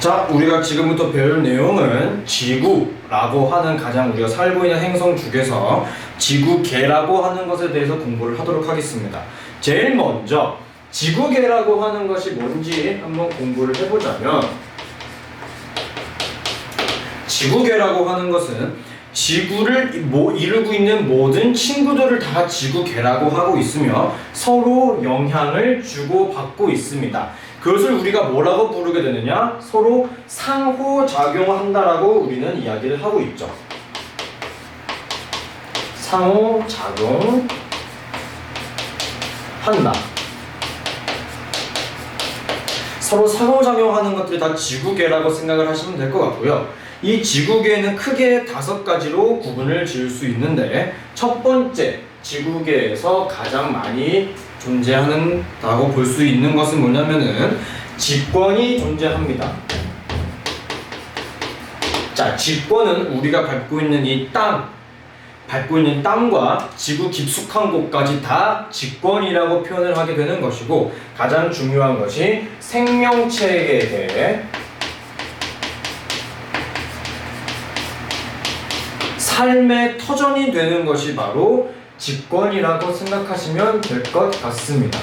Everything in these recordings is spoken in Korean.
자, 우리가 지금부터 배울 내용은 지구라고 하는 가장 우리가 살고 있는 행성 중에서 지구계라고 하는 것에 대해서 공부를 하도록 하겠습니다. 제일 먼저 지구계라고 하는 것이 뭔지 한번 공부를 해보자면, 지구계라고 하는 것은 지구를 이루고 있는 모든 친구들을 다 지구계라고 하고 있으며 서로 영향을 주고받고 있습니다. 그것을 우리가 뭐라고 부르게 되느냐? 서로 상호작용한다라고 우리는 이야기를 하고 있죠. 상호작용한다. 서로 상호작용하는 것들이 다 지구계라고 생각을 하시면 될 것 같고요. 이 지구계는 크게 5가지로 구분을 지을 수 있는데, 첫 번째 지구계에서 가장 많이 존재한다고 볼 수 있는 것은 뭐냐면은 직권이 존재합니다. 자, 직권은 우리가 밟고 있는 땅과 지구 깊숙한 곳까지 다 직권이라고 표현을 하게 되는 것이고, 가장 중요한 것이 생명체에 대해 삶의 터전이 되는 것이 바로 직권이라고 생각하시면 될 것 같습니다.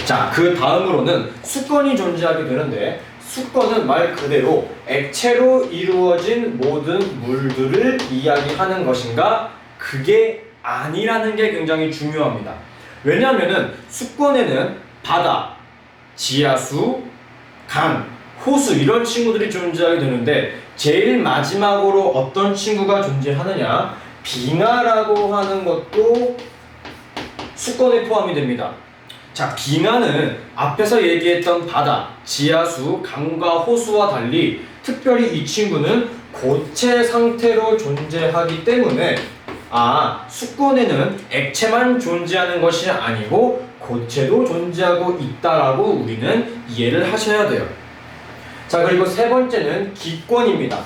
자, 그 다음으로는 수권이 존재하게 되는데, 수권은 말 그대로 액체로 이루어진 모든 물들을 이야기하는 것인가? 그게 아니라는 게 굉장히 중요합니다. 왜냐하면은 수권에는 바다, 지하수, 강, 호수 이런 친구들이 존재하게 되는데, 제일 마지막으로 어떤 친구가 존재하느냐? 빙하라고 하는 것도 수권에 포함이 됩니다. 자, 빙하는 앞에서 얘기했던 바다, 지하수, 강과 호수와 달리 특별히 이 친구는 고체 상태로 존재하기 때문에, 수권에는 액체만 존재하는 것이 아니고 고체도 존재하고 있다라고 우리는 이해를 하셔야 돼요. 자, 그리고 세 번째는 기권입니다.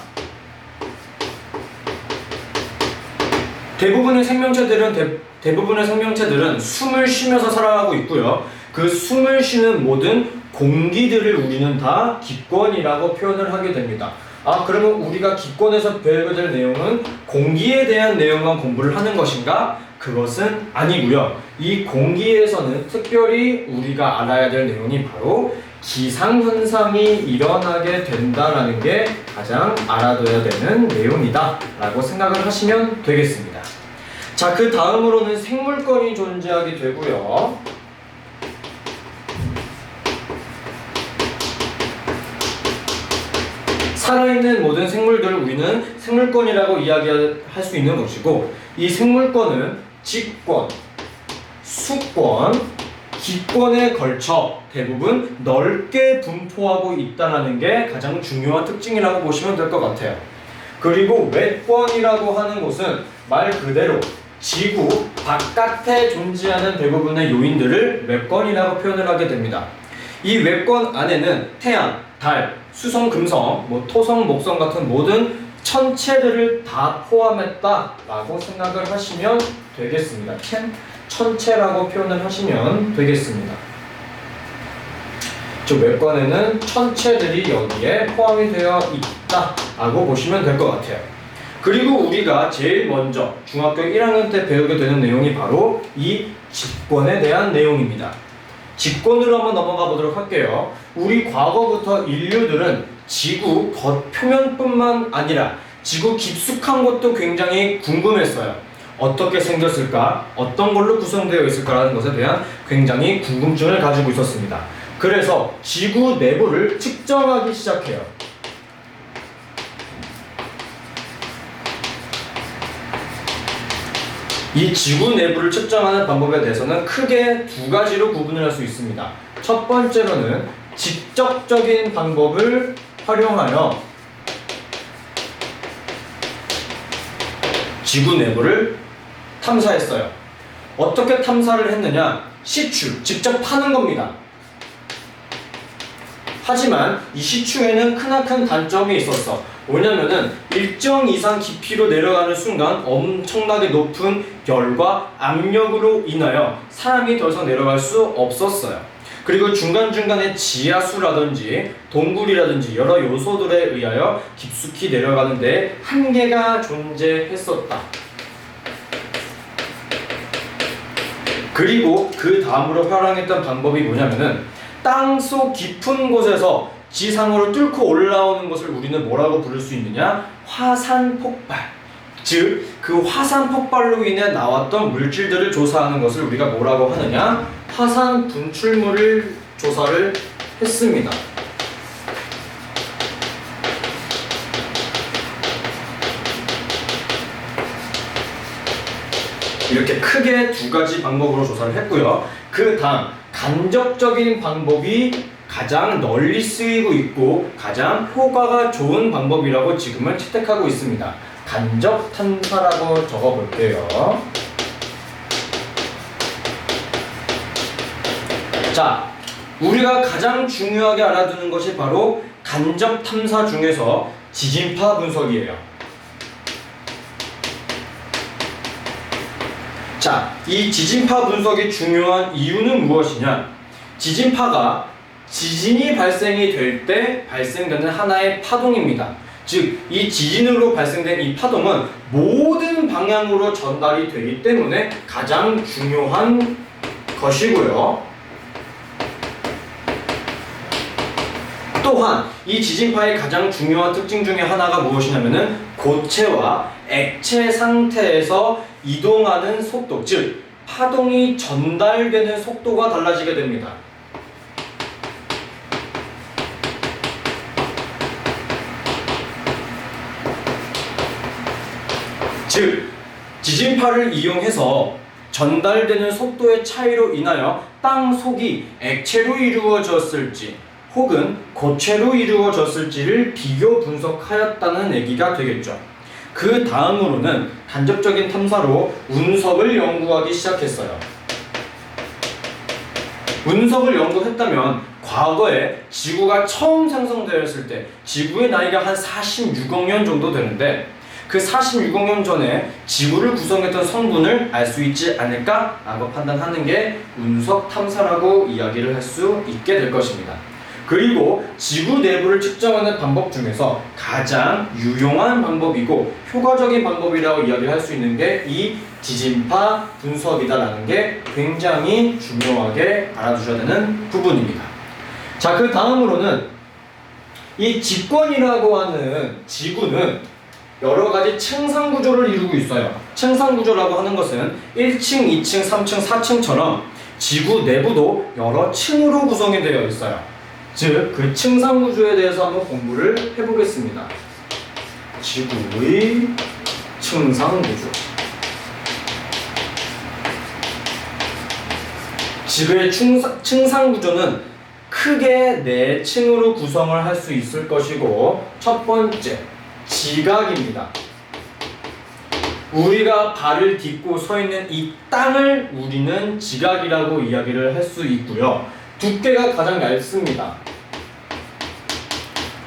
대부분의 생명체들은 숨을 쉬면서 살아가고 있고요. 그 숨을 쉬는 모든 공기들을 우리는 다 기권이라고 표현을 하게 됩니다. 그러면 우리가 기권에서 배우게 될 내용은 공기에 대한 내용만 공부를 하는 것인가? 그것은 아니고요. 이 공기에서는 특별히 우리가 알아야 될 내용이 바로 기상현상이 일어나게 된다라는 게 가장 알아둬야 되는 내용이다 라고 생각을 하시면 되겠습니다. 자, 그 다음으로는 생물권이 존재하게 되고요. 살아있는 모든 생물들을 우리는 생물권이라고 이야기할 수 있는 것이고, 이 생물권은 직권, 수권, 기권에 걸쳐 대부분 넓게 분포하고 있다는 게 가장 중요한 특징이라고 보시면 될 것 같아요. 그리고 외권이라고 하는 곳은 말 그대로 지구 바깥에 존재하는 대부분의 요인들을 외권이라고 표현을 하게 됩니다. 이 외권 안에는 태양, 달, 수성, 금성, 토성, 목성 같은 모든 천체들을 다 포함했다라고 생각을 하시면 되겠습니다. 천체라고 표현을 하시면 되겠습니다. 저 외권에는 천체들이 여기에 포함이 되어 있다라고 보시면 될 것 같아요. 그리고 우리가 제일 먼저 중학교 1학년 때 배우게 되는 내용이 바로 이 직권에 대한 내용입니다. 직권으로 한번 넘어가 보도록 할게요. 우리 과거부터 인류들은 지구 겉표면뿐만 아니라 지구 깊숙한 곳도 굉장히 궁금했어요. 어떻게 생겼을까? 어떤 걸로 구성되어 있을까라는 것에 대한 굉장히 궁금증을 가지고 있었습니다. 그래서 지구 내부를 측정하기 시작해요. 이 지구 내부를 측정하는 방법에 대해서는 크게 2가지로 구분을 할 수 있습니다. 첫 번째로는 직접적인 방법을 활용하여 지구 내부를 탐사했어요. 어떻게 탐사를 했느냐? 시추, 직접 파는 겁니다. 하지만 이 시추에는 크나큰 단점이 있었어. 뭐냐면은 일정 이상 깊이로 내려가는 순간 엄청나게 높은 열과 압력으로 인하여 사람이 더 이상 내려갈 수 없었어요. 그리고 중간중간에 지하수라든지 동굴이라든지 여러 요소들에 의하여 깊숙이 내려가는데 한계가 존재했었다. 그리고 그 다음으로 활용했던 방법이 뭐냐면은 땅속 깊은 곳에서 지상으로 뚫고 올라오는 것을 우리는 뭐라고 부를 수 있느냐? 화산 폭발. 즉, 그 화산 폭발로 인해 나왔던 물질들을 조사하는 것을 우리가 뭐라고 하느냐? 화산 분출물을 조사를 했습니다. 이렇게 크게 두 가지 방법으로 조사를 했고요. 그 다음 간접적인 방법이 가장 널리 쓰이고 있고 가장 효과가 좋은 방법이라고 지금은 채택하고 있습니다. 간접 탐사라고 적어볼게요. 자, 우리가 가장 중요하게 알아두는 것이 바로 간접 탐사 중에서 지진파 분석이에요. 자, 이 지진파 분석이 중요한 이유는 무엇이냐? 지진파가 지진이 발생이 될 때 발생되는 하나의 파동입니다. 즉, 이 지진으로 발생된 이 파동은 모든 방향으로 전달이 되기 때문에 가장 중요한 것이고요. 또한 이 지진파의 가장 중요한 특징 중에 하나가 무엇이냐면은 고체와 액체 상태에서 이동하는 속도, 즉 파동이 전달되는 속도가 달라지게 됩니다. 즉 지진파를 이용해서 전달되는 속도의 차이로 인하여 땅 속이 액체로 이루어졌을지 혹은 고체로 이루어졌을지를 비교 분석하였다는 얘기가 되겠죠. 그 다음으로는 간접적인 탐사로 운석을 연구하기 시작했어요. 운석을 연구했다면 과거에 지구가 처음 생성되었을 때 지구의 나이가 한 46억 년 정도 되는데 그 46억 년 전에 지구를 구성했던 성분을 알 수 있지 않을까라고 판단하는 게 운석 탐사라고 이야기를 할 수 있게 될 것입니다. 그리고 지구 내부를 측정하는 방법 중에서 가장 유용한 방법이고 효과적인 방법이라고 이야기를 할 수 있는 게 이 지진파 분석이다라는 게 굉장히 중요하게 알아두셔야 되는 부분입니다. 자, 그 다음으로는 이 직권이라고 하는 지구는 여러 가지 층상 구조를 이루고 있어요. 층상 구조라고 하는 것은 1층, 2층, 3층, 4층처럼 지구 내부도 여러 층으로 구성이 되어 있어요. 즉, 그 층상 구조에 대해서 한번 공부를 해보겠습니다. 지구의 층상 구조. 지구의 층상 구조는 크게 4층으로 구성을 할 수 있을 것이고, 첫 번째, 지각입니다. 우리가 발을 딛고 서 있는 이 땅을 우리는 지각이라고 이야기를 할 수 있고요. 두께가 가장 얇습니다.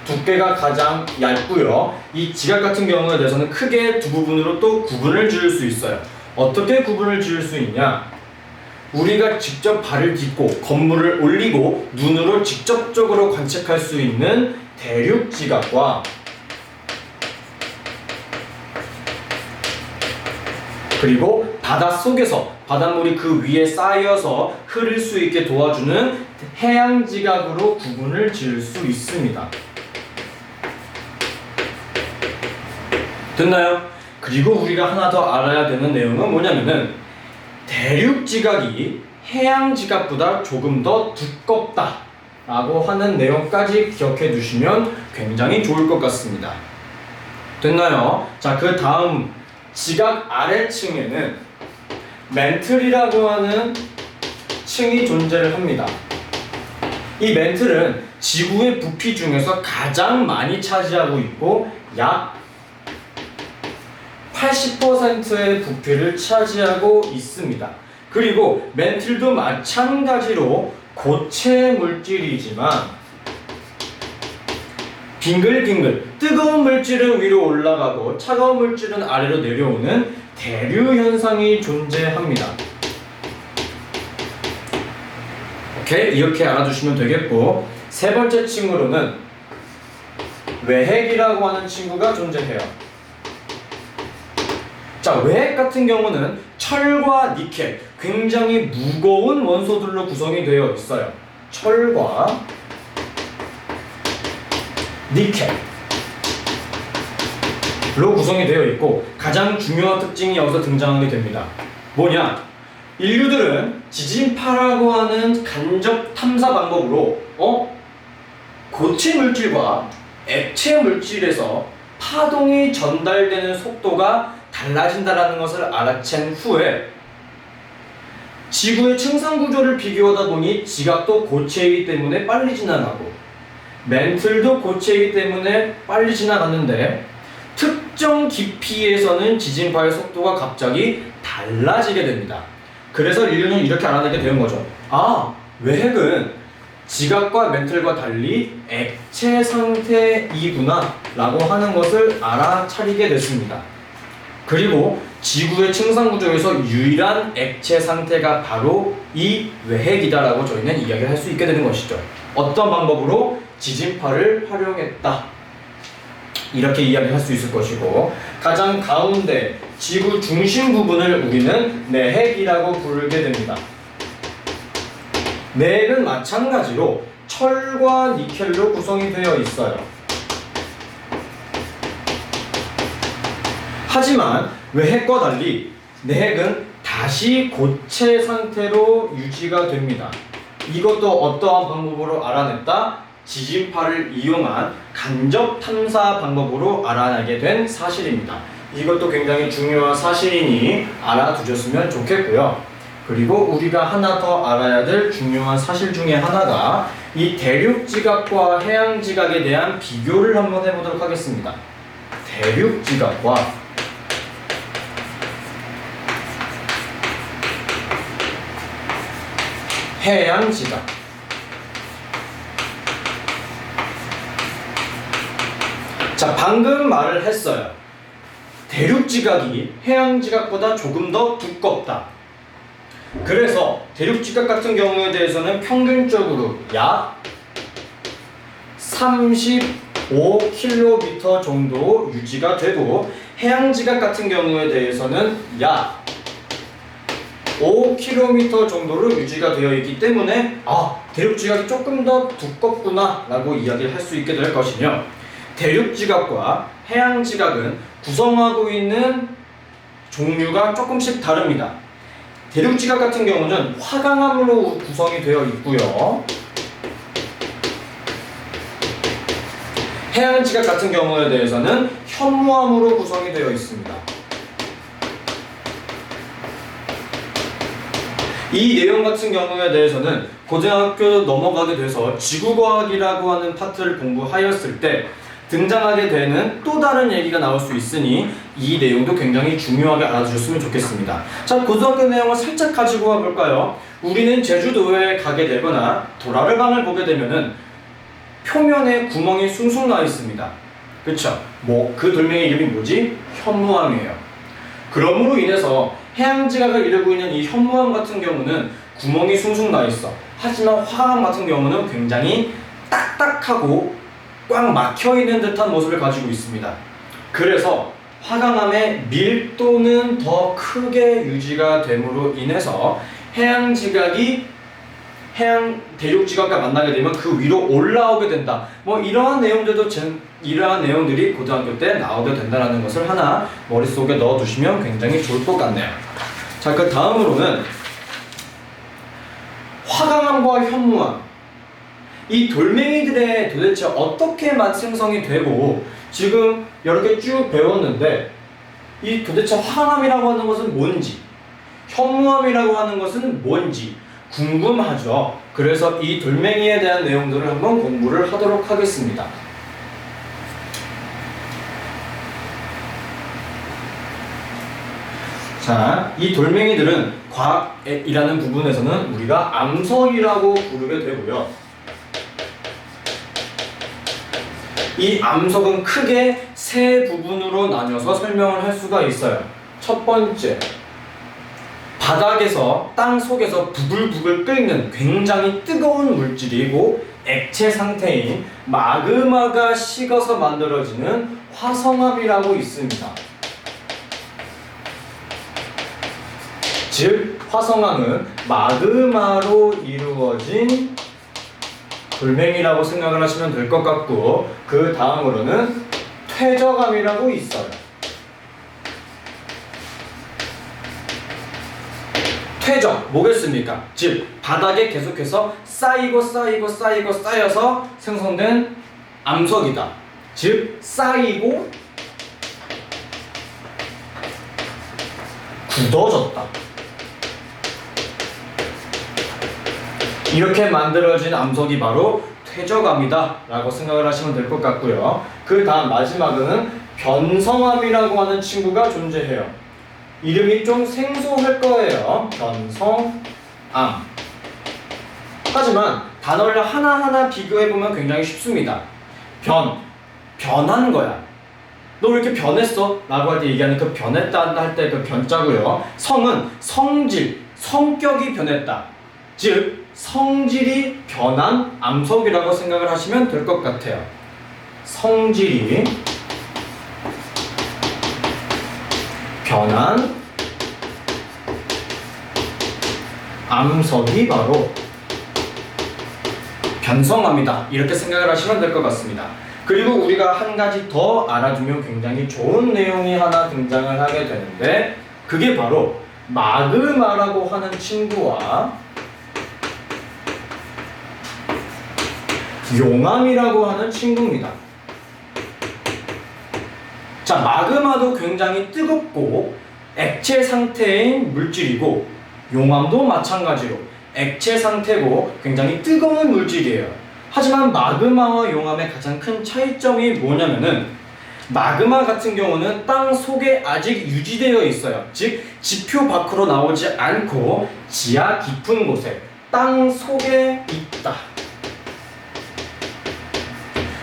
두께가 가장 얇고요. 이 지각 같은 경우에 대해서는 크게 두 부분으로 또 구분을 지을 수 있어요. 어떻게 구분을 지을 수 있냐? 우리가 직접 발을 딛고 건물을 올리고 눈으로 직접적으로 관측할 수 있는 대륙 지각과 그리고 바닷속에서 바닷물이 그 위에 쌓여서 흐를 수 있게 도와주는 해양 지각으로 구분을 지을 수 있습니다. 됐나요? 그리고 우리가 하나 더 알아야 되는 내용은 뭐냐면은 대륙 지각이 해양 지각보다 조금 더 두껍다 라고 하는 내용까지 기억해 두시면 굉장히 좋을 것 같습니다. 됐나요? 자, 그 다음 지각 아래층에는 멘틀이라고 하는 층이 존재를 합니다. 이 멘틀은 지구의 부피 중에서 가장 많이 차지하고 있고 약 80%의 부피를 차지하고 있습니다. 그리고 멘틀도 마찬가지로 고체 물질이지만 빙글빙글 뜨거운 물질은 위로 올라가고 차가운 물질은 아래로 내려오는 대류 현상이 존재합니다. 오케이? 이렇게 알아두시면 되겠고, 세 번째 친구로는 외핵이라고 하는 친구가 존재해요. 자, 외핵 같은 경우는 철과 니켈, 굉장히 무거운 원소들로 구성이 되어 있어요. 철과 니켈로 구성이 되어 있고, 가장 중요한 특징이 여기서 등장하게 됩니다. 뭐냐? 인류들은 지진파라고 하는 간접 탐사 방법으로 고체 물질과 액체 물질에서 파동이 전달되는 속도가 달라진다는 것을 알아챈 후에 지구의 층상 구조를 비교하다 보니 지각도 고체이기 때문에 빨리 지나가고 멘틀도 고체이기 때문에 빨리 지나갔는데, 특정 깊이에서는 지진파의 속도가 갑자기 달라지게 됩니다. 그래서 인류는 이렇게 알아내게 된 거죠. 아, 외핵은 지각과 멘틀과 달리 액체 상태이구나 라고 하는 것을 알아차리게 됐습니다. 그리고 지구의 층상 구조에서 유일한 액체 상태가 바로 이 외핵이다 라고 저희는 이야기를 할 수 있게 되는 것이죠. 어떤 방법으로? 지진파를 활용했다, 이렇게 이야기할 수 있을 것이고, 가장 가운데 지구 중심 부분을 우리는 내핵이라고 부르게 됩니다. 내핵은 마찬가지로 철과 니켈로 구성이 되어 있어요. 하지만 외핵과 달리 내핵은 다시 고체 상태로 유지가 됩니다. 이것도 어떠한 방법으로 알아냈다? 지진파를 이용한 간접 탐사 방법으로 알아내게 된 사실입니다. 이것도 굉장히 중요한 사실이니 알아두셨으면 좋겠고요. 그리고 우리가 하나 더 알아야 될 중요한 사실 중에 하나가 이 대륙지각과 해양지각에 대한 비교를 한번 해보도록 하겠습니다. 대륙지각과 해양지각. 자, 방금 말을 했어요. 대륙지각이 해양지각보다 조금 더 두껍다. 그래서 대륙지각 같은 경우에 대해서는 평균적으로 약 35km 정도 유지가 되고, 해양지각 같은 경우에 대해서는 약 5km 정도로 유지가 되어 있기 때문에 대륙지각이 조금 더 두껍구나 라고 이야기를 할 수 있게 될 것이며, 대륙지각과 해양지각은 구성하고 있는 종류가 조금씩 다릅니다. 대륙지각 같은 경우는 화강암으로 구성이 되어 있고요. 해양지각 같은 경우에 대해서는 현무암으로 구성이 되어 있습니다. 이 내용 같은 경우에 대해서는 고등학교 넘어가게 돼서 지구과학이라고 하는 파트를 공부하였을 때 등장하게 되는 또 다른 얘기가 나올 수 있으니 이 내용도 굉장히 중요하게 알아주셨으면 좋겠습니다. 자, 고등학교 내용을 살짝 가지고 와볼까요? 우리는 제주도에 가게 되거나 도라르방을 보게 되면은 표면에 구멍이 숭숭 나 있습니다. 그쵸? 그 돌멩이 이름이 뭐지? 현무암이에요. 그러므로 인해서 해양지각을 이루고 있는 이 현무암 같은 경우는 구멍이 숭숭 나 있어. 하지만 화암 같은 경우는 굉장히 딱딱하고 꽉 막혀있는 듯한 모습을 가지고 있습니다. 그래서 화강암의 밀도는 더 크게 유지가 됨으로 인해서 대륙지각과 만나게 되면 그 위로 올라오게 된다. 이러한 내용들이 고등학교 때 나오게 된다는 것을 하나 머릿속에 넣어두시면 굉장히 좋을 것 같네요. 자, 그 다음으로는 화강암과 현무암, 이 돌멩이들의 도대체 어떻게 생성이 되고, 지금 여러 개 쭉 배웠는데 이 도대체 화강암이라고 하는 것은 뭔지, 현무암이라고 하는 것은 뭔지 궁금하죠. 그래서 이 돌멩이에 대한 내용들을 한번 공부를 하도록 하겠습니다. 자, 이 돌멩이들은 과학이라는 부분에서는 우리가 암석이라고 부르게 되고요. 이 암석은 크게 세 부분으로 나뉘어서 설명을 할 수가 있어요. 첫 번째, 바닥에서 땅 속에서 부글부글 끓는 굉장히 뜨거운 물질이고 액체 상태인 마그마가 식어서 만들어지는 화성암이라고 있습니다. 즉 화성암은 마그마로 이루어진 돌멩이라고 생각을 하시면 될 것 같고, 그 다음으로는 퇴적암이라고 있어요. 퇴적 뭐겠습니까? 즉 바닥에 계속해서 쌓여서 생성된 암석이다. 즉 쌓이고 굳어졌다. 이렇게 만들어진 암석이 바로 퇴적암이다 라고 생각을 하시면 될 것 같고요. 그 다음 마지막은 변성암이라고 하는 친구가 존재해요. 이름이 좀 생소할 거예요. 변성암. 하지만 단어를 하나하나 비교해보면 굉장히 쉽습니다. 변한 거야. 너 왜 이렇게 변했어? 라고 할 때 얘기하는 그 변했다 할 때 그 변자고요. 성은 성질, 성격이 변했다. 즉 성질이 변한 암석이라고 생각을 하시면 될 것 같아요. 성질이 변한 암석이 바로 변성암이다. 이렇게 생각을 하시면 될 것 같습니다. 그리고 우리가 한 가지 더 알아두면 굉장히 좋은 내용이 하나 등장을 하게 되는데, 그게 바로 마그마라고 하는 친구와 용암이라고 하는 친구입니다. 자, 마그마도 굉장히 뜨겁고 액체 상태인 물질이고, 용암도 마찬가지로 액체 상태고 굉장히 뜨거운 물질이에요. 하지만 마그마와 용암의 가장 큰 차이점이 뭐냐면은, 마그마 같은 경우는 땅 속에 아직 유지되어 있어요. 즉 지표 밖으로 나오지 않고 지하 깊은 곳에 땅 속에 있다.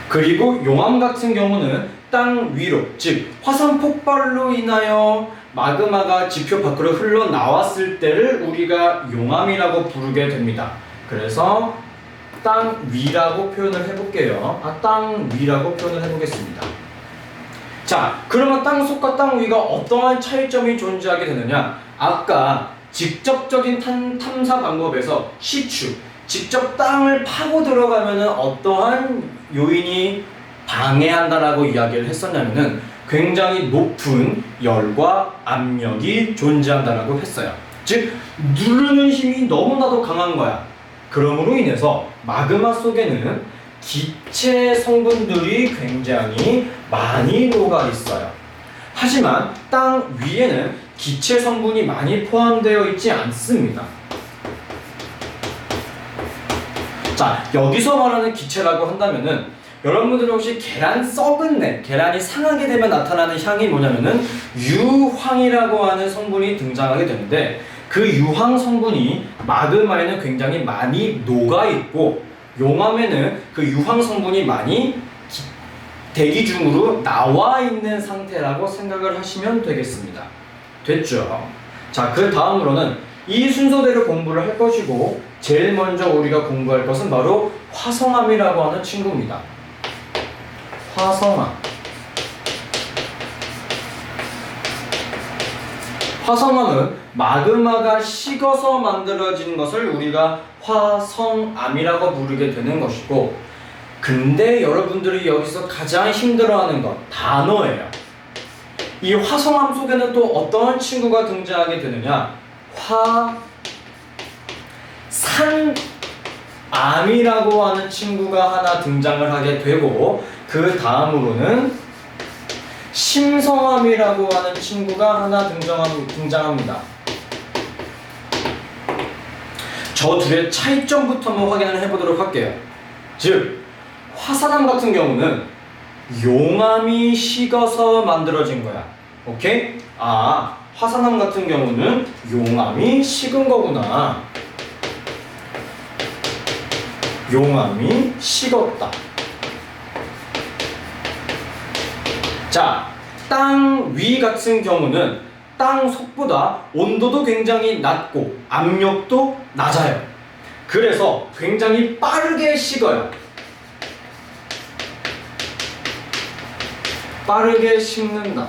그리고 용암 같은 경우는 땅 위로, 즉 화산 폭발로 인하여 마그마가 지표 밖으로 흘러나왔을 때를 우리가 용암이라고 부르게 됩니다. 그래서 땅 위라고 표현을 해볼게요. 땅 위라고 표현을 해보겠습니다. 자, 그러면 땅 속과 땅 위가 어떠한 차이점이 존재하게 되느냐? 아까 직접적인 탐사 방법에서 시추, 직접 땅을 파고 들어가면은 어떠한 요인이 방해한다라고 이야기를 했었냐면은 굉장히 높은 열과 압력이 존재한다라고 했어요. 즉 누르는 힘이 너무나도 강한 거야. 그러므로 인해서 마그마 속에는 기체 성분들이 굉장히 많이 녹아 있어요. 하지만 땅 위에는 기체 성분이 많이 포함되어 있지 않습니다. 자, 여기서 말하는 기체라고 한다면은, 여러분들 혹시 계란 썩은 내, 계란이 상하게 되면 나타나는 향이 뭐냐면은 유황이라고 하는 성분이 등장하게 되는데, 그 유황 성분이 마그마에는 굉장히 많이 녹아 있고, 용암에는 그 유황 성분이 많이 대기 중으로 나와 있는 상태라고 생각을 하시면 되겠습니다. 됐죠? 자, 그 다음으로는 이 순서대로 공부를 할 것이고, 제일 먼저 우리가 공부할 것은 바로 화성암이라고 하는 친구입니다. 화성암. 화성암은 마그마가 식어서 만들어진 것을 우리가 화성암이라고 부르게 되는 것이고, 근데 여러분들이 여기서 가장 힘들어하는 것, 단어예요. 이 화성암 속에는 또 어떠한 친구가 등장하게 되느냐? 화산암이라고 하는 친구가 하나 등장을 하게 되고, 그 다음으로는 심성암이라고 하는 친구가 하나 등장합니다. 저 둘의 차이점부터 한번 확인을 해보도록 할게요. 즉 화산암 같은 경우는 용암이 식어서 만들어진 거야. 오케이? 화산암 같은 경우는 용암이 식은 거구나. 용암이 식었다. 자, 땅 위 같은 경우는 땅 속보다 온도도 굉장히 낮고 압력도 낮아요. 그래서 굉장히 빠르게 식어요. 빠르게 식는다.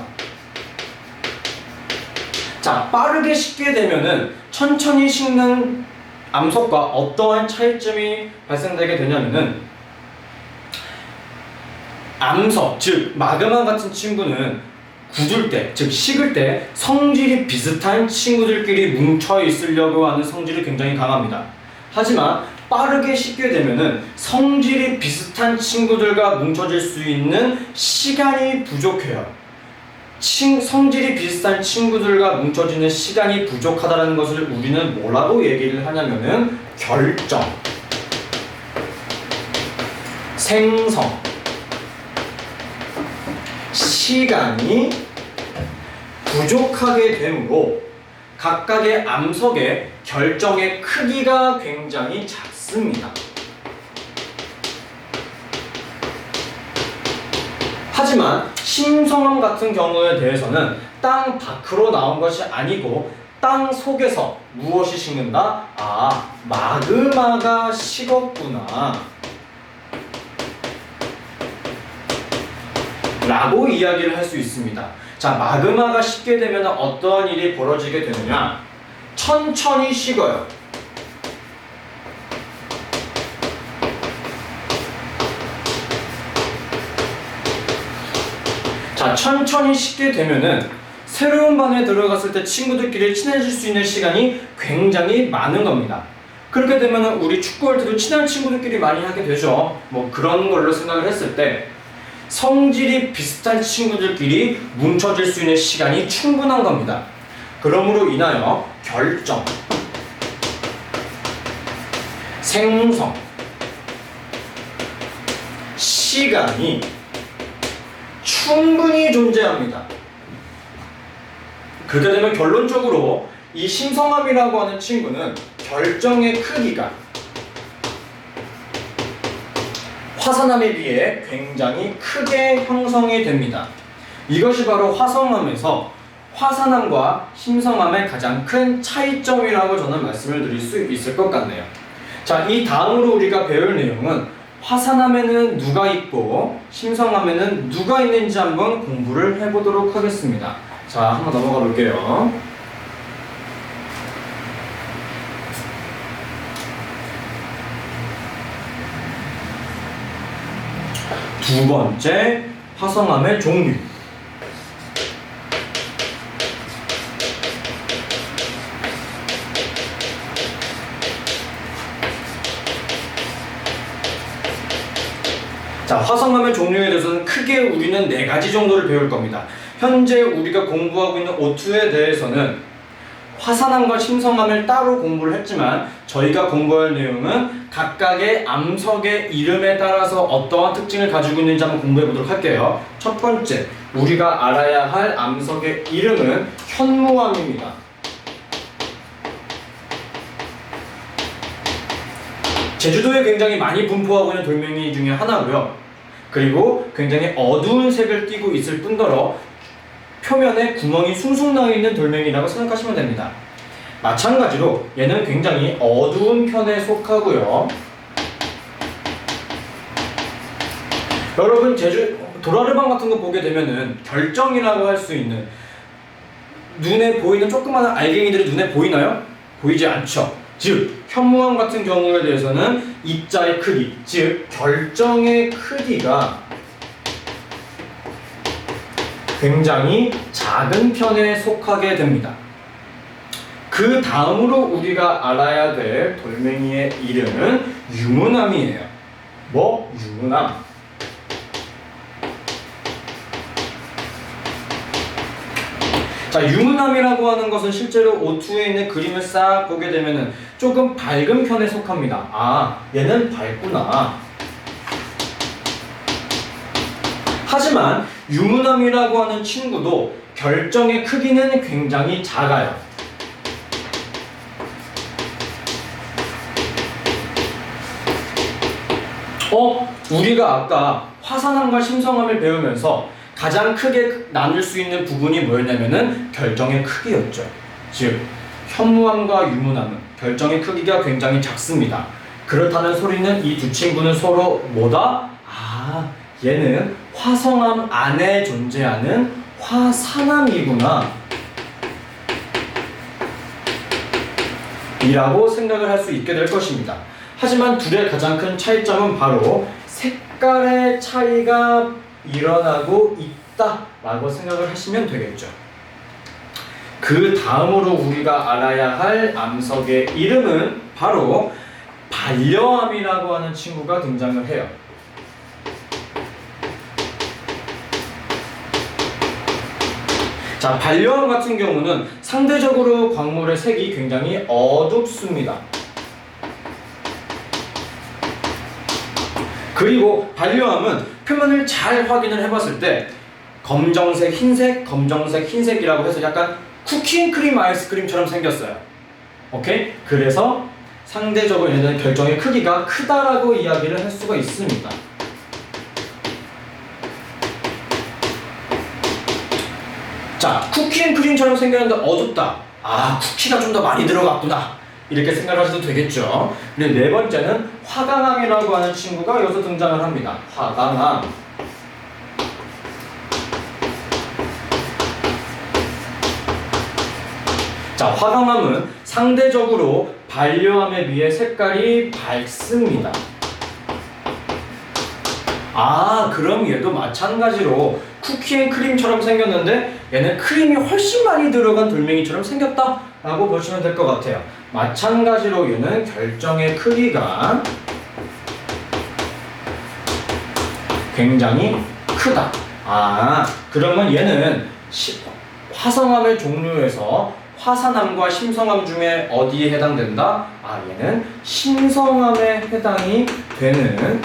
자, 빠르게 식게 되면은 천천히 식는 암석과 어떠한 차이점이 발생되게 되냐면은, 암석, 즉 마그마 같은 친구는 굳을 때, 즉 식을 때 성질이 비슷한 친구들끼리 뭉쳐 있으려고 하는 성질이 굉장히 강합니다. 하지만 빠르게 식게 되면은 성질이 비슷한 친구들과 뭉쳐질 수 있는 시간이 부족해요. 성질이 비슷한 친구들과 뭉쳐지는 시간이 부족하다는 것을 우리는 뭐라고 얘기를 하냐면은 결정, 생성, 시간이 부족하게 되므로 각각의 암석의 결정의 크기가 굉장히 작습니다. 하지만 심성암 같은 경우에 대해서는 땅 밖으로 나온 것이 아니고 땅 속에서 무엇이 식는다? 아, 마그마가 식었구나 라고 이야기를 할 수 있습니다. 자, 마그마가 식게 되면 어떠한 일이 벌어지게 되느냐? 천천히 식어요. 자, 천천히 식게 되면은 새로운 반에 들어갔을 때 친구들끼리 친해질 수 있는 시간이 굉장히 많은 겁니다. 그렇게 되면은 우리 축구할 때도 친한 친구들끼리 많이 하게 되죠. 뭐 그런 걸로 생각을 했을 때 성질이 비슷한 친구들끼리 뭉쳐질 수 있는 시간이 충분한 겁니다. 그러므로 인하여 결정, 생성, 시간이 충분히 존재합니다. 그렇게 되면 결론적으로 이 심성암이라고 하는 친구는 결정의 크기가 화산암에 비해 굉장히 크게 형성이 됩니다. 이것이 바로 화성암에서 화산암과 심성암의 가장 큰 차이점이라고 저는 말씀을 드릴 수 있을 것 같네요. 자, 이 다음으로 우리가 배울 내용은 화산암에는 누가 있고 심성암에는 누가 있는지 한번 공부를 해보도록 하겠습니다. 자, 한번 넘어가 볼게요. 두 번째, 화성암의 종류. 자, 화성암의 종류에 대해서는 크게 우리는 4가지 정도를 배울 겁니다. 현재 우리가 공부하고 있는 O2에 대해서는 화산암과 심성암을 따로 공부를 했지만 저희가 공부할 내용은 각각의 암석의 이름에 따라서 어떠한 특징을 가지고 있는지 한번 공부해 보도록 할게요. 첫 번째, 우리가 알아야 할 암석의 이름은 현무암입니다. 제주도에 굉장히 많이 분포하고 있는 돌멩이 중에 하나고요. 그리고 굉장히 어두운 색을 띠고 있을 뿐더러 표면에 구멍이 숭숭 나 있는 돌멩이라고 생각하시면 됩니다. 마찬가지로 얘는 굉장히 어두운 편에 속하고요. 여러분 도라르방 같은 거 보게 되면은 결정이라고 할 수 있는 눈에 보이는 조그마한 알갱이들이 눈에 보이나요? 보이지 않죠. 즉 현무암 같은 경우에 대해서는 입자의 크기, 즉 결정의 크기가 굉장히 작은 편에 속하게 됩니다. 그 다음으로 우리가 알아야 될 돌멩이의 이름은 유문암이에요. 뭐? 유문암. 자, 유문암이라고 하는 것은 실제로 O2에 있는 그림을 싹 보게 되면은 조금 밝은 편에 속합니다. 아, 얘는 밝구나. 하지만 유문암이라고 하는 친구도 결정의 크기는 굉장히 작아요. 우리가 아까 화산암과 심성암을 배우면서 가장 크게 나눌 수 있는 부분이 뭐였냐면은 결정의 크기였죠. 즉 현무암과 유문암은 결정의 크기가 굉장히 작습니다. 그렇다는 소리는 이 두 친구는 서로 뭐다? 아, 얘는 화성암 안에 존재하는 화산암이구나 이라고 생각을 할 수 있게 될 것입니다. 하지만 둘의 가장 큰 차이점은 바로 색깔의 차이가 일어나고 있다 라고 생각을 하시면 되겠죠. 그 다음으로 우리가 알아야 할 암석의 이름은 바로 반려암이라고 하는 친구가 등장을 해요. 자, 반려암 같은 경우는 상대적으로 광물의 색이 굉장히 어둡습니다. 그리고 반려암은 표면을 잘 확인을 해봤을 때 검정색, 흰색, 검정색, 흰색이라고 해서 약간 쿠키앤크림 아이스크림처럼 생겼어요. 오케이? 그래서 상대적으로 얘네들은 결정의 크기가 크다라고 이야기를 할 수가 있습니다. 자, 쿠키앤크림처럼 생겼는데 어둡다. 아, 쿠키가 좀 더 많이 들어갔구나. 이렇게 생각을 하셔도 되겠죠. 그리고 네 번째는 화강암이라고 하는 친구가 여기서 등장을 합니다. 화강암. 자, 화강암은 상대적으로 반려암에 비해 색깔이 밝습니다. 아, 그럼 얘도 마찬가지로 쿠키앤크림처럼 생겼는데 얘는 크림이 훨씬 많이 들어간 돌멩이처럼 생겼다 라고 보시면 될 것 같아요. 마찬가지로 얘는 결정의 크기가 굉장히 크다. 아, 그러면 얘는 화성암의 종류에서 화산암과 심성암 중에 어디에 해당된다? 아, 얘는 심성암에 해당이 되는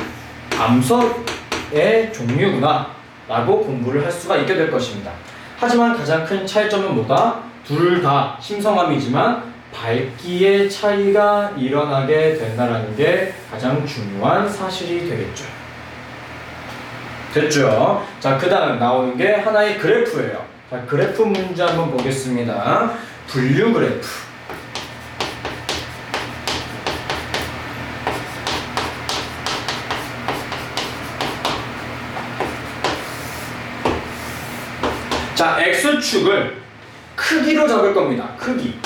암석의 종류구나 라고 공부를 할 수가 있게 될 것입니다. 하지만 가장 큰 차이점은 뭐다? 둘 다 심성암이지만 밝기의 차이가 일어나게 된다는 게 가장 중요한 사실이 되겠죠. 됐죠? 자, 그 다음 나오는 게 하나의 그래프예요. 자, 그래프 문제 한번 보겠습니다. 분류 그래프. 자, X축을 크기로 잡을 겁니다. 크기.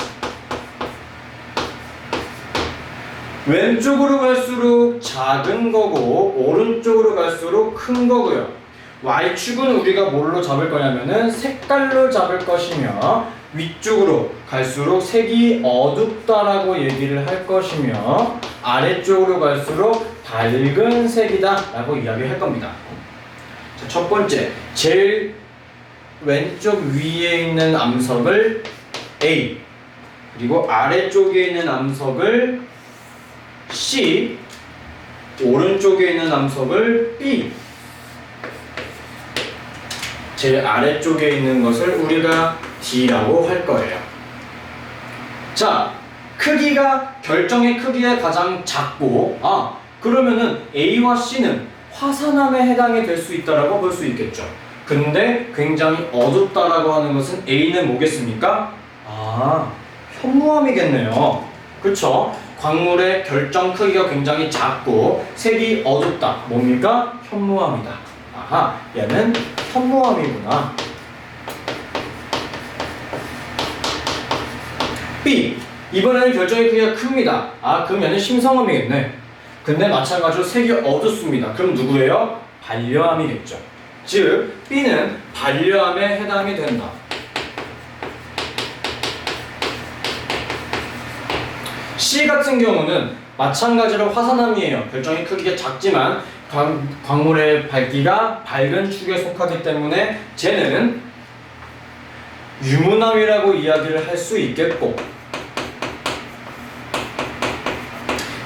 왼쪽으로 갈수록 작은 거고 오른쪽으로 갈수록 큰 거고요. Y축은 우리가 뭘로 잡을 거냐면은 색깔로 잡을 것이며 위쪽으로 갈수록 색이 어둡다라고 얘기를 할 것이며 아래쪽으로 갈수록 밝은 색이다 라고 이야기할 겁니다. 자, 첫 번째, 제일 왼쪽 위에 있는 암석을 A, 그리고 아래쪽에 있는 암석을 C, 오른쪽에 있는 암석을 B. 제일 아래쪽에 있는 것을 우리가 D라고 할 거예요. 자, 크기가 결정의 크기가 가장 작고, 아, 그러면은 A와 C는 화산암에 해당이 될 수 있다라고 볼 수 있겠죠. 근데 굉장히 어둡다라고 하는 것은 A는 뭐겠습니까? 아, 현무암이겠네요. 그쵸? 광물의 결정 크기가 굉장히 작고 색이 어둡다. 뭡니까? 현무암이다. 아하, 얘는 현무암이구나. B, 이번에는 결정의 크기가 큽니다. 아, 그럼 얘는 심성암이겠네. 근데 마찬가지로 색이 어둡습니다. 그럼 누구예요? 반려암이겠죠. 즉, B는 반려암에 해당이 된다. C 같은 경우는 마찬가지로 화산암이에요. 결정의 크기가 작지만 광물의 밝기가 밝은 축에 속하기 때문에 쟤는 유문암이라고 이야기를 할 수 있겠고,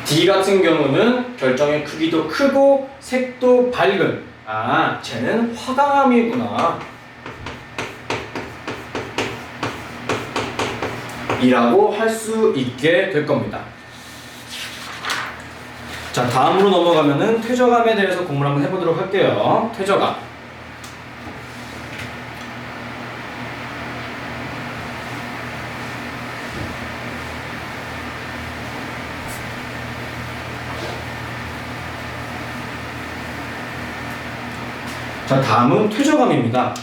D 같은 경우는 결정의 크기도 크고 색도 밝은, 아, 쟤는 화강암이구나 이라고 할 수 있게 될 겁니다. 자, 다음으로 넘어가면은 퇴적암에 대해서 공부를 한번 해보도록 할게요. 퇴적암. 자, 다음은 퇴적암입니다.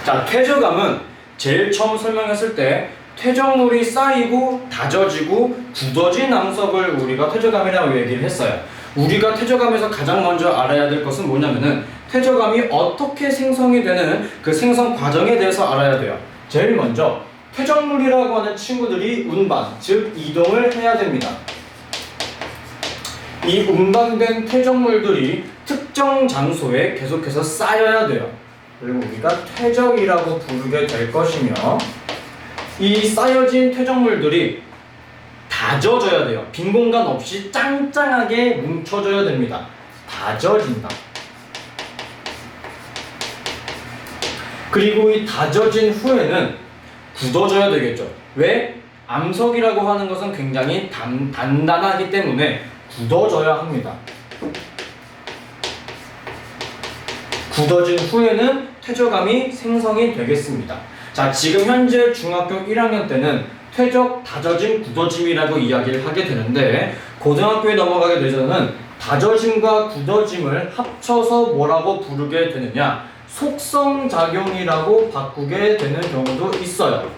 자, 퇴적암은 제일 처음 설명했을 때 퇴적물이 쌓이고 다져지고 굳어진 암석을 우리가 퇴적암이라고 얘기를 했어요. 우리가 퇴적암에서 가장 먼저 알아야 될 것은 뭐냐면은 퇴적암이 어떻게 생성이 되는 그 생성 과정에 대해서 알아야 돼요. 제일 먼저 퇴적물이라고 하는 친구들이 운반, 즉 이동을 해야 됩니다. 이 운반된 퇴적물들이 특정 장소에 계속해서 쌓여야 돼요. 그리고 우리가 퇴적이라고 부르게 될 것이며, 이 쌓여진 퇴적물들이 다져져야 돼요. 빈 공간 없이 짱짱하게 뭉쳐져야 됩니다. 다져진다. 그리고 이 다져진 후에는 굳어져야 되겠죠. 왜? 암석이라고 하는 것은 굉장히 단단하기 때문에 굳어져야 합니다. 굳어진 후에는 퇴적암이 생성이 되겠습니다. 자, 지금 현재 중학교 1학년 때는 퇴적, 다져짐, 굳어짐이라고 이야기를 하게 되는데, 고등학교에 넘어가게 되서는 다져짐과 굳어짐을 합쳐서 뭐라고 부르게 되느냐, 속성작용이라고 바꾸게 되는 경우도 있어요.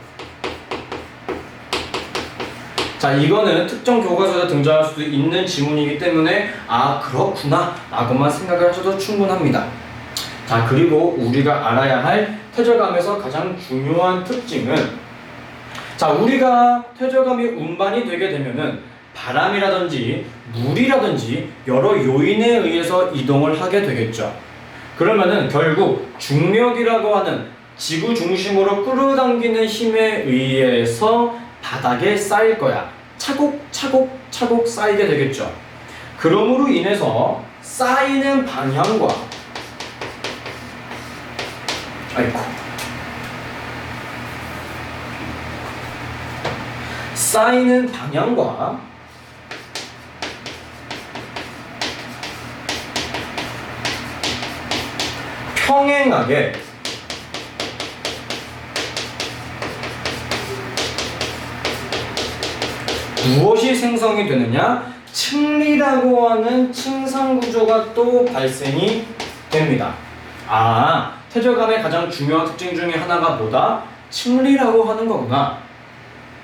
자, 이거는 특정 교과서에 등장할 수도 있는 지문이기 때문에 아, 그렇구나 라고만 생각을 하셔도 충분합니다. 자, 그리고 우리가 알아야 할 퇴적암에서 가장 중요한 특징은, 자, 우리가 퇴적암이 운반이 되게 되면은 바람이라든지 물이라든지 여러 요인에 의해서 이동을 하게 되겠죠. 그러면은 결국 중력이라고 하는 지구 중심으로 끌어당기는 힘에 의해서 바닥에 쌓일 거야. 차곡차곡 쌓이게 되겠죠. 그러므로 인해서 쌓이는 방향과 쌓이는 방향과 평행하게 무엇이 생성이 되느냐? 층리라고 하는 층상 구조가 또 발생이 됩니다. 아, 퇴적암의 가장 중요한 특징 중에 하나가 뭐다? 층리라고 하는 거구나.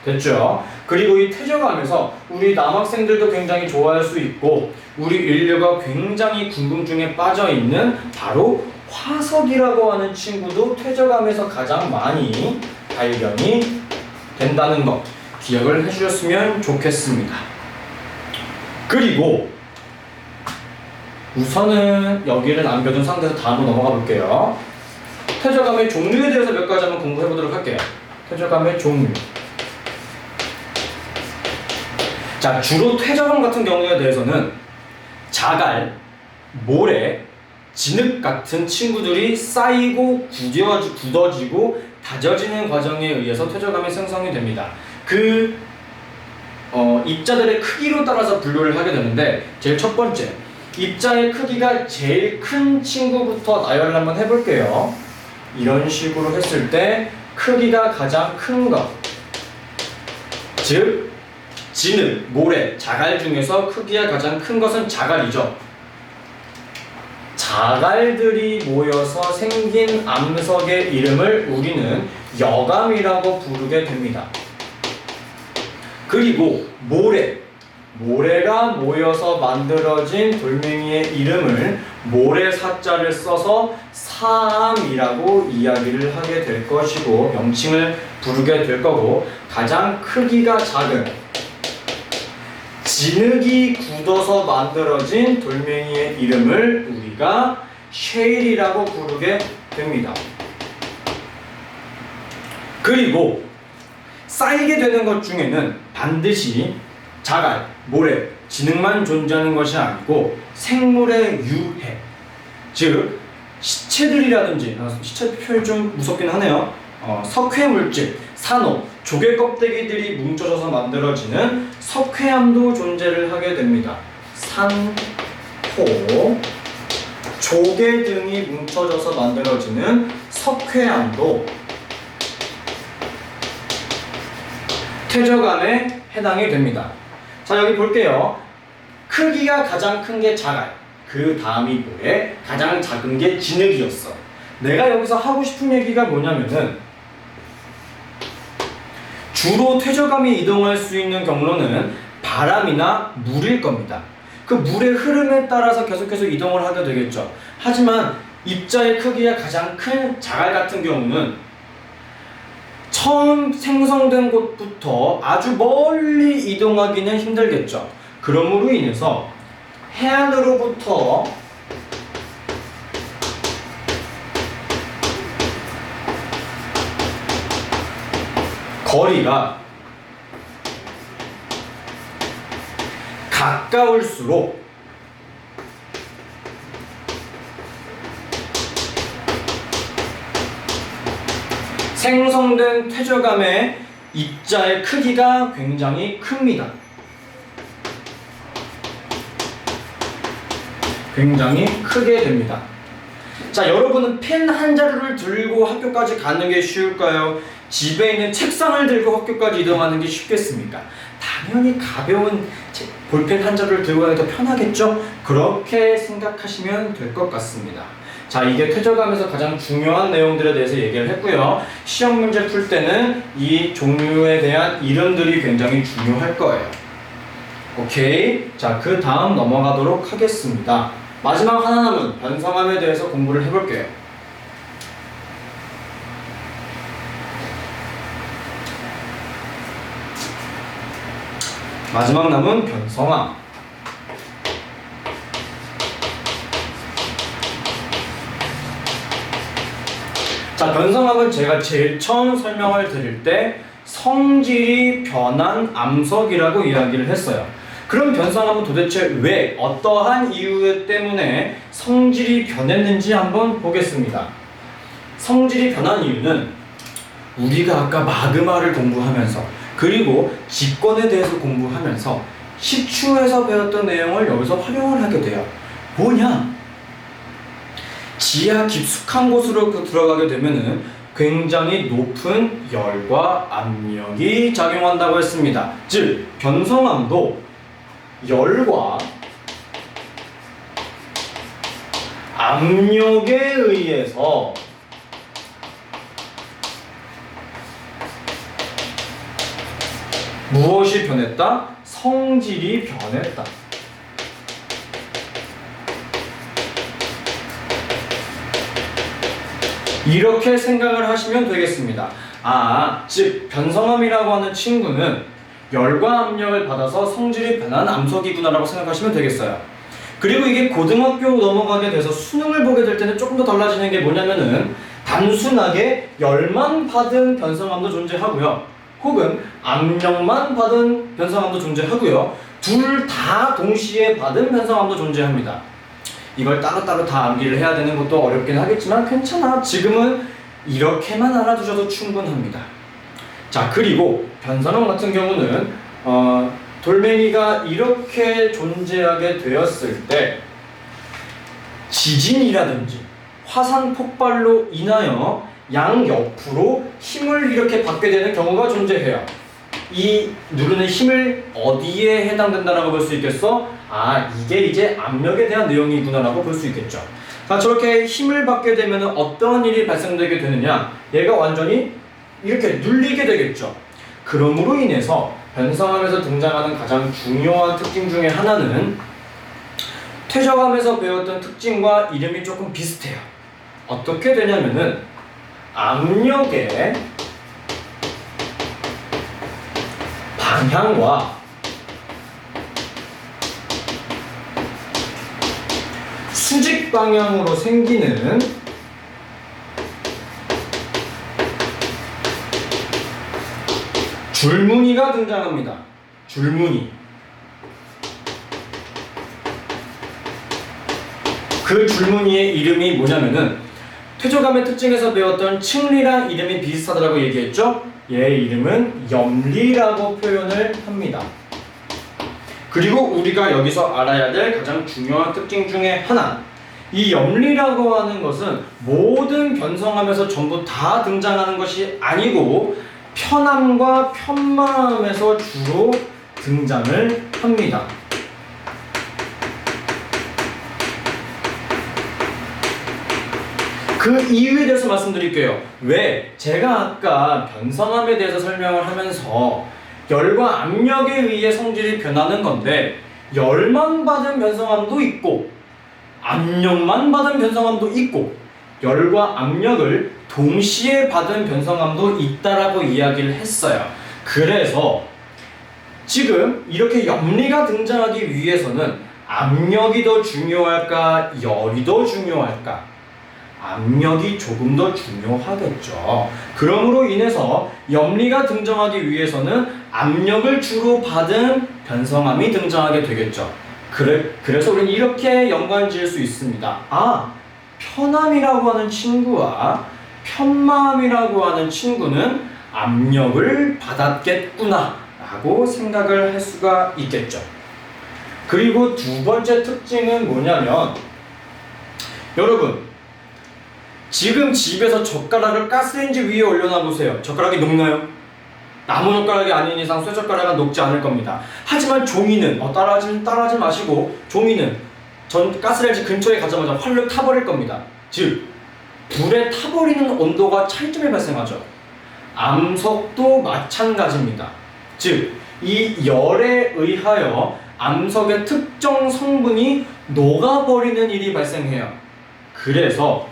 됐죠? 그리고 이 퇴적암에서 우리 남학생들도 굉장히 좋아할 수 있고, 우리 인류가 굉장히 궁금증에 빠져있는 바로 화석이라고 하는 친구도 퇴적암에서 가장 많이 발견이 된다는 것 기억을 해주셨으면 좋겠습니다. 그리고 우선은 여기를 남겨둔 상태에서 다음으로 넘어가 볼게요. 퇴적암의 종류에 대해서 몇 가지 한번 공부해 보도록 할게요. 퇴적암의 종류. 자, 주로 퇴적암 같은 경우에 대해서는 자갈, 모래, 진흙 같은 친구들이 쌓이고 굳어지고 다져지는 과정에 의해서 퇴적암이 생성이 됩니다. 그 입자들의 크기로 따라서 분류를 하게 되는데, 제일 첫 번째, 입자의 크기가 제일 큰 친구부터 나열을 한번 해볼게요. 이런 식으로 했을 때 크기가 가장 큰 것, 즉 진흙, 모래, 자갈 중에서 크기가 가장 큰 것은 자갈이죠. 자갈들이 모여서 생긴 암석의 이름을 우리는 여감이라고 부르게 됩니다. 그리고 모래가 모여서 만들어진 돌멩이의 이름을 모래사자를 써서 사암이라고 이야기를 하게 될 것이고, 명칭을 부르게 될 거고, 가장 크기가 작은 진흙이 굳어서 만들어진 돌멩이의 이름을 우리가 쉐일이라고 부르게 됩니다. 그리고 쌓이게 되는 것 중에는 반드시 자갈, 모래, 진흙만 존재하는 것이 아니고 생물의 유해, 즉 시체들이라든지, 시체 표현이 좀 무섭긴 하네요. 석회물질, 산호, 조개 껍데기들이 뭉쳐져서 만들어지는 석회암도 존재를 하게 됩니다. 산호, 조개 등이 뭉쳐져서 만들어지는 석회암도 퇴적암의 해당이 됩니다. 자, 여기 볼게요. 크기가 가장 큰 게 자갈, 그 다음이 뭐에? 가장 작은 게 진흙이었어. 내가 여기서 하고 싶은 얘기가 뭐냐면은 주로 퇴적암이 이동할 수 있는 경로는 바람이나 물일 겁니다. 그 물의 흐름에 따라서 계속해서 이동을 하게 되겠죠. 하지만 입자의 크기가 가장 큰 자갈 같은 경우는 처음 생성된 곳부터 아주 멀리 이동하기는 힘들겠죠. 그러므로 인해서 해안으로부터 거리가 가까울수록 생성된 퇴적암의 입자의 크기가 굉장히 큽니다. 굉장히 크게 됩니다. 자, 여러분은 펜 한 자루를 들고 학교까지 가는 게 쉬울까요? 집에 있는 책상을 들고 학교까지 이동하는 게 쉽겠습니까? 당연히 가벼운 볼펜 한 자루를 들고 가는 게 더 편하겠죠? 그렇게 생각하시면 될 것 같습니다. 자, 이게 퇴적암에서 가장 중요한 내용들에 대해서 얘기를 했고요. 시험 문제 풀 때는 이 종류에 대한 이름들이 굉장히 중요할 거예요. 오케이. 자, 그 다음 넘어가도록 하겠습니다. 마지막 하나 남은 변성암에 대해서 공부를 해볼게요. 마지막 남은 변성암. 자, 변성암은 제가 제일 처음 설명을 드릴 때 성질이 변한 암석이라고 이야기를 했어요. 그럼 변성암은 도대체 왜, 어떠한 이유 때문에 성질이 변했는지 한번 보겠습니다. 성질이 변한 이유는 우리가 아까 마그마를 공부하면서 그리고 직권에 대해서 공부하면서 시추에서 배웠던 내용을 여기서 활용을 하게 돼요. 뭐냐? 지하 깊숙한 곳으로 들어가게 되면은 굉장히 높은 열과 압력이 작용한다고 했습니다. 즉, 변성암도 열과 압력에 의해서 무엇이 변했다? 성질이 변했다. 이렇게 생각을 하시면 되겠습니다. 즉 변성암이라고 하는 친구는 열과 압력을 받아서 성질이 변한 암석이구나라고 생각하시면 되겠어요. 그리고 이게 고등학교 넘어가게 돼서 수능을 보게 될 때는 조금 더 달라지는 게 뭐냐면은 단순하게 열만 받은 변성암도 존재하고요, 혹은 압력만 받은 변성암도 존재하고요, 둘 다 동시에 받은 변성암도 존재합니다. 이걸 따로따로 다 암기를 해야 되는 것도 어렵긴 하겠지만 괜찮아. 지금은 이렇게만 알아두셔도 충분합니다. 자, 그리고 변성암 같은 경우는 돌멩이가 이렇게 존재하게 되었을 때 지진이라든지 화산 폭발로 인하여 양옆으로 힘을 이렇게 받게 되는 경우가 존재해요. 이 누르는 힘을 어디에 해당된다라고 볼 수 있겠어? 이게 이제 압력에 대한 내용이구나라고 볼 수 있겠죠. 자, 저렇게 힘을 받게 되면 어떠한 일이 발생되게 되느냐? 얘가 완전히 이렇게 눌리게 되겠죠. 그러므로 인해서 변성암에서 등장하는 가장 중요한 특징 중에 하나는 퇴적암에서 배웠던 특징과 이름이 조금 비슷해요. 어떻게 되냐면은 압력의 방향과 수직 방향으로 생기는 줄무늬가 등장합니다. 줄무늬. 그 줄무늬의 이름이 뭐냐면은 퇴적암의 특징에서 배웠던 층리랑 이름이 비슷하다고 얘기했죠? 얘의 이름은 염리라고 표현을 합니다. 그리고 우리가 여기서 알아야 될 가장 중요한 특징 중에 하나, 이 염리라고 하는 것은 모든 변성암에서 전부 다 등장하는 것이 아니고 편함과 편마함에서 주로 등장을 합니다. 그 이유에 대해서 말씀드릴게요. 왜? 제가 아까 변성함에 대해서 설명을 하면서 열과 압력에 의해 성질이 변하는 건데 열만 받은 변성함도 있고 압력만 받은 변성함도 있고 열과 압력을 동시에 받은 변성함도 있다라고 이야기를 했어요. 그래서 지금 이렇게 염리가 등장하기 위해서는 압력이 더 중요할까? 열이 더 중요할까? 압력이 조금 더 중요하겠죠. 그러므로 인해서 염리가 등장하기 위해서는 압력을 주로 받은 변성함이 등장하게 되겠죠. 그래서 우리는 이렇게 연관 지을 수 있습니다. 아, 편함이라고 하는 친구와 편마함이라고 하는 친구는 압력을 받았겠구나 라고 생각을 할 수가 있겠죠. 그리고 두 번째 특징은 뭐냐면 여러분 지금 집에서 젓가락을 가스레인지 위에 올려놔 보세요. 젓가락이 녹나요? 나무 젓가락이 아닌 이상 쇠 젓가락은 녹지 않을 겁니다. 하지만 종이는 따라하지 마시고 종이는 가스레인지 근처에 가자마자 활력 타버릴 겁니다. 즉 불에 타버리는 온도가 차이점이 발생하죠. 암석도 마찬가지입니다. 즉 이 열에 의하여 암석의 특정 성분이 녹아버리는 일이 발생해요. 그래서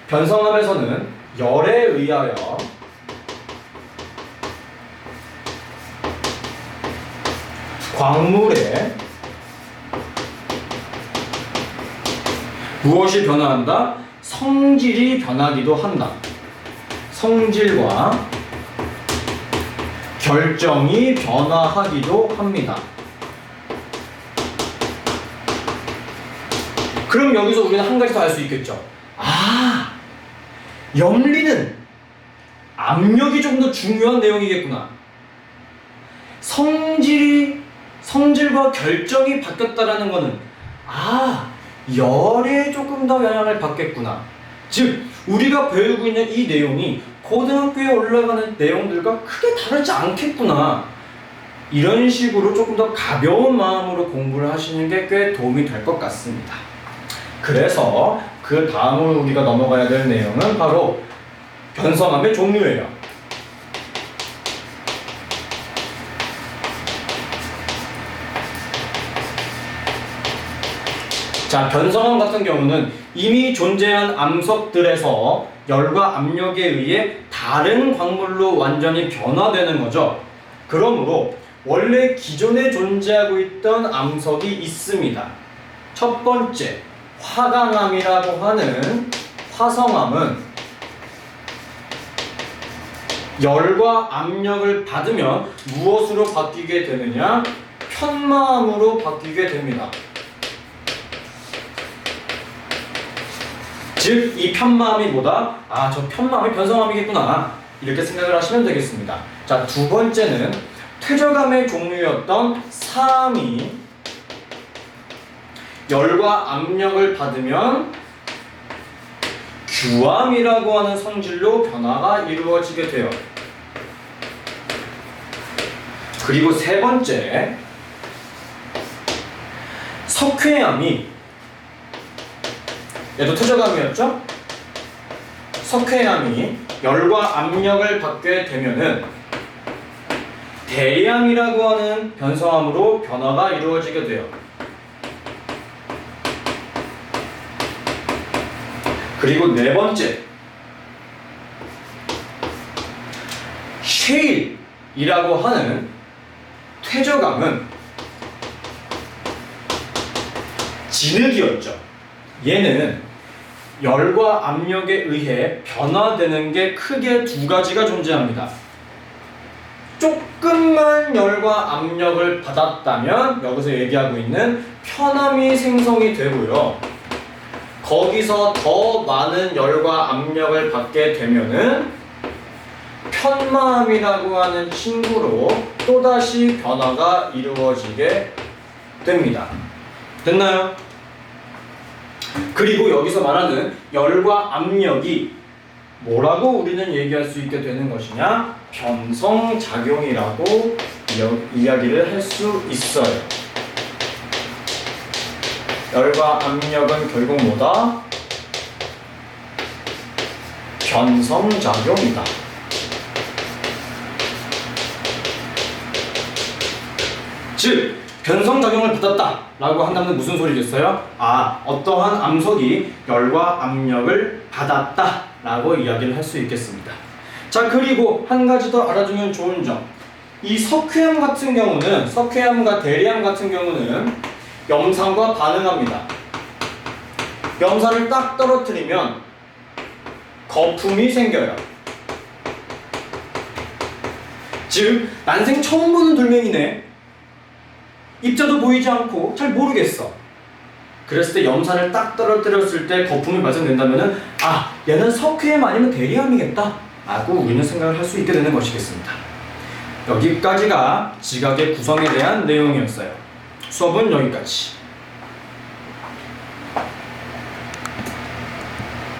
변성함에서는 열에 의하여 광물에 무엇이 변화한다? 성질이 변하기도 한다. 성질과 결정이 변화하기도 합니다. 그럼 여기서 우리는 한 가지 더 알 수 있겠죠. 아, 염리는 압력이 조금 더 중요한 내용이겠구나. 성질과 결정이 바뀌었다라는 것은 열에 조금 더 영향을 받겠구나. 즉 우리가 배우고 있는 이 내용이 고등학교에 올라가는 내용들과 크게 다르지 않겠구나. 이런 식으로 조금 더 가벼운 마음으로 공부를 하시는 게 꽤 도움이 될 것 같습니다. 그래서 그 다음으로 우리가 넘어가야 될 내용은 바로 변성함의 종류예요. 자, 변성함 같은 경우는 이미 존재한 암석들에서 열과 압력에 의해 다른 광물로 완전히 변화되는 거죠. 그러므로 원래 기존에 존재하고 있던 암석이 있습니다. 첫 번째, 화강암이라고 하는 화성암은 열과 압력을 받으면 무엇으로 바뀌게 되느냐? 편마암으로 바뀌게 됩니다. 즉, 이 편마함이 뭐다? 저 편마함이 변성함이겠구나. 이렇게 생각을 하시면 되겠습니다. 자, 두 번째는 퇴적암의 종류였던 사암이 열과 압력을 받으면 규암이라고 하는 성질로 변화가 이루어지게 돼요. 그리고 세 번째, 석회암이 얘도 퇴적암이었죠? 석회암이 열과 압력을 받게 되면은 대리암이라고 하는 변성암으로 변화가 이루어지게 돼요. 그리고 네 번째, 쉐일이라고 하는 퇴적암은 진흙이었죠. 얘는 열과 압력에 의해 변화되는 게 크게 두 가지가 존재합니다. 조금만 열과 압력을 받았다면 여기서 얘기하고 있는 편함이 생성이 되고요. 거기서 더 많은 열과 압력을 받게 되면은 편마암이라고 하는 친구로 또다시 변화가 이루어지게 됩니다. 됐나요? 그리고 여기서 말하는 열과 압력이 뭐라고 우리는 얘기할 수 있게 되는 것이냐? 변성작용이라고 이야기를 할 수 있어요. 열과 압력은 결국 뭐다? 변성작용이다. 즉, 변성작용을 받았다 라고 한다면 무슨 소리겠어요? 어떠한 암석이 열과 압력을 받았다 라고 이야기를 할 수 있겠습니다. 자, 그리고 한 가지 더 알아두면 좋은 점. 이 석회암 같은 경우는, 석회암과 대리암 같은 경우는 염산과 반응합니다. 염산을 딱 떨어뜨리면 거품이 생겨요. 즉, 난생 처음 보는 돌멩이네. 입자도 보이지 않고 잘 모르겠어. 그랬을 때 염산을 딱 떨어뜨렸을 때 거품이 발생된다면은 얘는 석회암 아니면 대리암이겠다 라고 우리는 생각을 할 수 있게 되는 것이겠습니다. 여기까지가 지각의 구성에 대한 내용이었어요. 수업은 여기까지.